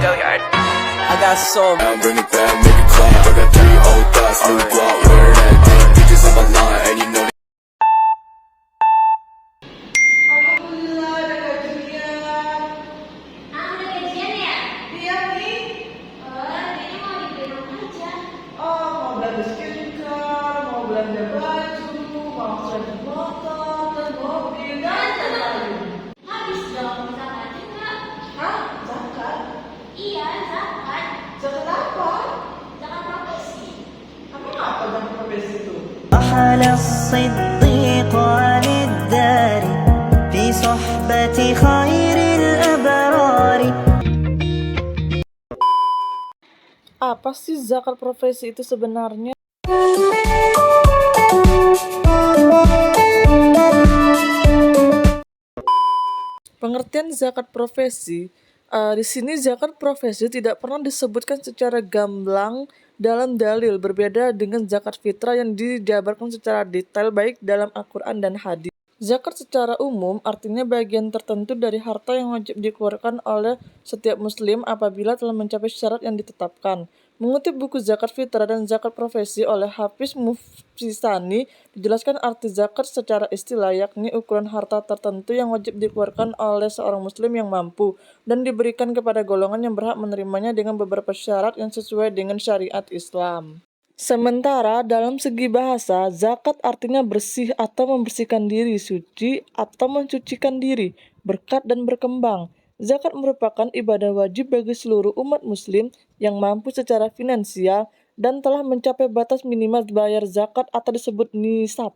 I got soul. Bring it back, make it clap. I got 3 old thoughts, new guap, wear that thing. Bitches on my line, and you know Alhamdulillah ada gajian. Ada gajian ya? Iya nih. Ini mau dibeli apa aja? Oh, mau belanja skincare, mau belanja baju, mau belanja motor dan mobil dan lain-lain. Habis dong, zakatnya enggak? Hah? Zakat? Iya, zakat. Zakat apa? Zakat profesi. Emang apa zakat profesi itu? رحل الصديق عن الدار في صحبة خير الأبرار. Apa sih zakat profesi itu sebenarnya? Pengertian zakat profesi, di sini zakat profesi tidak pernah disebutkan secara gamblang dalam dalil, berbeda dengan zakat fitrah yang dijabarkan secara detail baik dalam Al-Quran dan hadis. Zakat secara umum artinya bagian tertentu dari harta yang wajib dikeluarkan oleh setiap muslim apabila telah mencapai syarat yang ditetapkan. Mengutip buku Zakat Fitrah dan Zakat Profesi oleh Hafiz Mufsisani, dijelaskan arti zakat secara istilah, yakni ukuran harta tertentu yang wajib dikeluarkan oleh seorang muslim yang mampu dan diberikan kepada golongan yang berhak menerimanya dengan beberapa syarat yang sesuai dengan syariat Islam. Sementara dalam segi bahasa, zakat artinya bersih atau membersihkan diri, suci atau mensucikan diri, berkat dan berkembang. Zakat merupakan ibadah wajib bagi seluruh umat muslim yang mampu secara finansial dan telah mencapai batas minimal bayar zakat atau disebut nisab.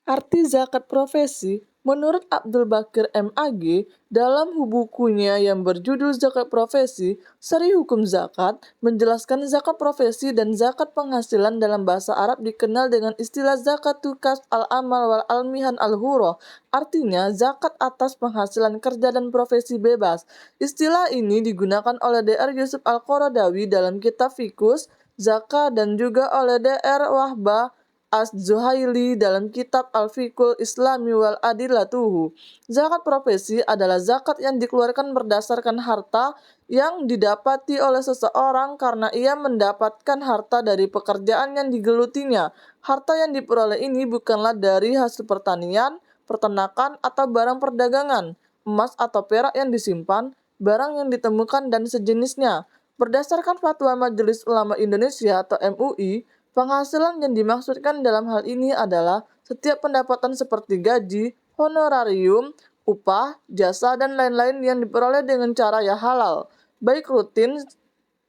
Arti zakat profesi, menurut Abdul Bakir MAG, dalam bukunya yang berjudul Zakat Profesi, Seri Hukum Zakat, menjelaskan zakat profesi dan zakat penghasilan dalam bahasa Arab dikenal dengan istilah zakatu kasb al-amal wal almihan al-hurah, artinya zakat atas penghasilan kerja dan profesi bebas. Istilah ini digunakan oleh Dr. Yusuf Al-Qaradawi dalam kitab Fiqhus Zakat dan juga oleh Dr. Wahbah Az-Zuhaili dalam kitab Al-Fiqhul Islami wal Adillatuhu. Zakat profesi adalah zakat yang dikeluarkan berdasarkan harta yang didapati oleh seseorang karena ia mendapatkan harta dari pekerjaan yang digelutinya. Harta yang diperoleh ini bukanlah dari hasil pertanian, peternakan, atau barang perdagangan, emas atau perak yang disimpan, barang yang ditemukan, dan sejenisnya. Berdasarkan Fatwa Majelis Ulama Indonesia atau MUI, penghasilan yang dimaksudkan dalam hal ini adalah setiap pendapatan seperti gaji, honorarium, upah, jasa, dan lain-lain yang diperoleh dengan cara yang halal, baik rutin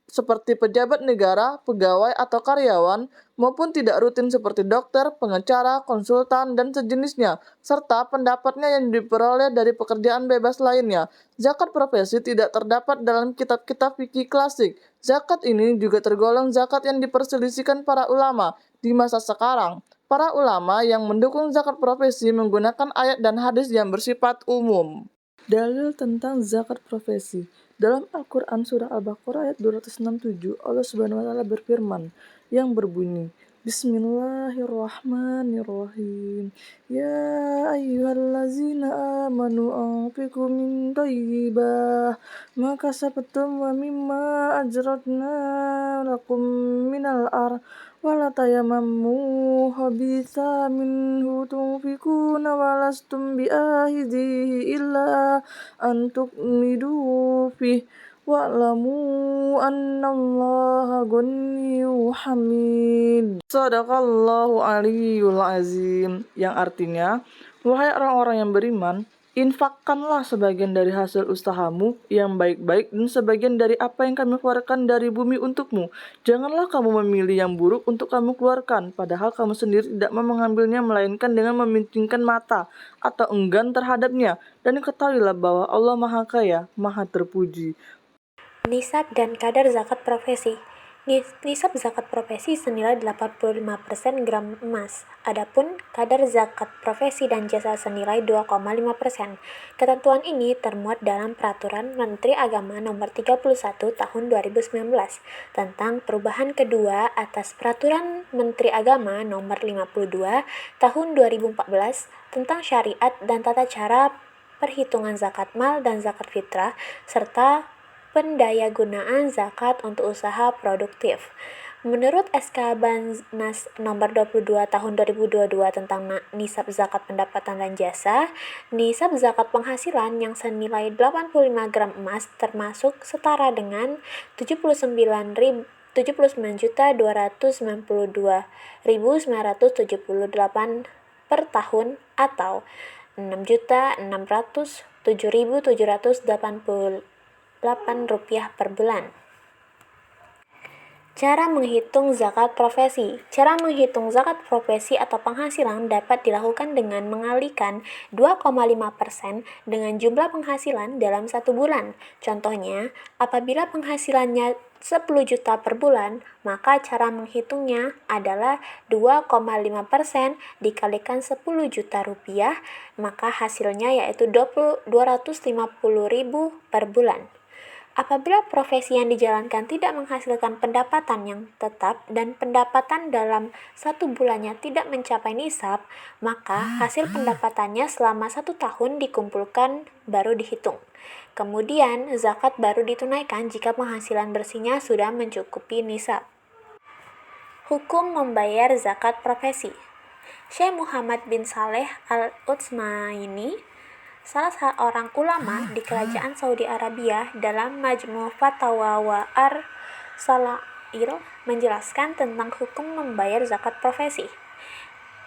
seperti pejabat negara, pegawai, atau karyawan, maupun tidak rutin seperti dokter, pengacara, konsultan, dan sejenisnya, serta pendapatnya yang diperoleh dari pekerjaan bebas lainnya. Zakat profesi tidak terdapat dalam kitab-kitab fikih klasik. Zakat ini juga tergolong zakat yang diperselisihkan para ulama di masa sekarang. Para ulama yang mendukung zakat profesi menggunakan ayat dan hadis yang bersifat umum. Dalil tentang zakat profesi. Dalam Al-Quran Surah Al-Baqarah ayat 267, Allah Subhanahu wa Ta'ala berfirman yang berbunyi, Bismillahirrahmanirrahim. Ya ayyuhallazina amanu anfiqu min thayyibah ma kasabtum wa mimma ajratna lakum minal wala tayamammu khabitha minhu tunfikuna walastum bi'ahidihi illa an tuqmidu fih wa'lamu annallaha ghaniyyu hamid. Sadaqallahu aliyyul azim, yang artinya, wahai orang-orang yang beriman, infakkanlah sebagian dari hasil usahamu yang baik-baik dan sebagian dari apa yang kami keluarkan dari bumi untukmu. Janganlah kamu memilih yang buruk untuk kamu keluarkan, padahal kamu sendiri tidak mau mengambilnya melainkan dengan memincingkan mata atau enggan terhadapnya. Dan ketahuilah bahwa Allah Maha Kaya, Maha Terpuji. Nisab dan kadar zakat profesi. Nisab zakat profesi senilai 85% gram emas. Adapun kadar zakat profesi dan jasa senilai 2,5%. Ketentuan ini termuat dalam Peraturan Menteri Agama Nomor 31 Tahun 2019 tentang perubahan kedua atas Peraturan Menteri Agama Nomor 52 Tahun 2014 tentang syariat dan tata cara perhitungan zakat mal dan zakat fitrah serta Pendayagunaan zakat untuk usaha produktif. Menurut SK Bannas nomor 22 tahun 2022 tentang nisab zakat pendapatan dan jasa, nisab zakat penghasilan yang senilai 85 gram emas termasuk setara dengan 79.292.978 per tahun atau 6.607.788 rupiah per bulan. Cara menghitung zakat profesi. Cara menghitung zakat profesi atau penghasilan dapat dilakukan dengan mengalihkan 2,5% dengan jumlah penghasilan dalam 1 bulan. Contohnya, apabila penghasilannya 10 juta per bulan, maka cara menghitungnya adalah 2,5% dikalikan 10 juta rupiah, maka hasilnya yaitu 250.000 per bulan. Apabila profesi yang dijalankan tidak menghasilkan pendapatan yang tetap dan pendapatan dalam 1 bulannya tidak mencapai nisab, maka hasil pendapatannya selama 1 tahun dikumpulkan baru dihitung. Kemudian, zakat baru ditunaikan jika penghasilan bersihnya sudah mencukupi nisab. Hukum membayar zakat profesi. Syekh Muhammad bin Saleh Al-Utsmaini, salah seorang ulama di kerajaan Saudi Arabia, dalam Majmu' Fatawa wa Ar-Salail menjelaskan tentang hukum membayar zakat profesi.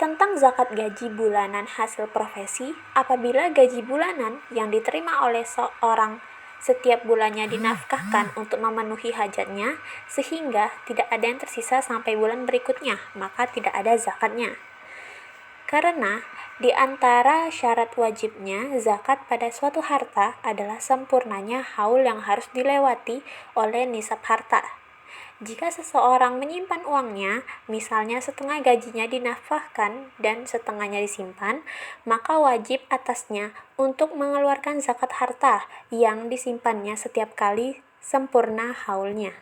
Tentang zakat gaji bulanan hasil profesi, apabila gaji bulanan yang diterima oleh seorang setiap bulannya dinafkahkan untuk memenuhi hajatnya, sehingga tidak ada yang tersisa sampai bulan berikutnya, maka tidak ada zakatnya. Karena di antara syarat wajibnya zakat pada suatu harta adalah sempurnanya haul yang harus dilewati oleh nisab harta. Jika seseorang menyimpan uangnya, misalnya setengah gajinya dinafkahkan dan setengahnya disimpan, maka wajib atasnya untuk mengeluarkan zakat harta yang disimpannya setiap kali sempurna haulnya.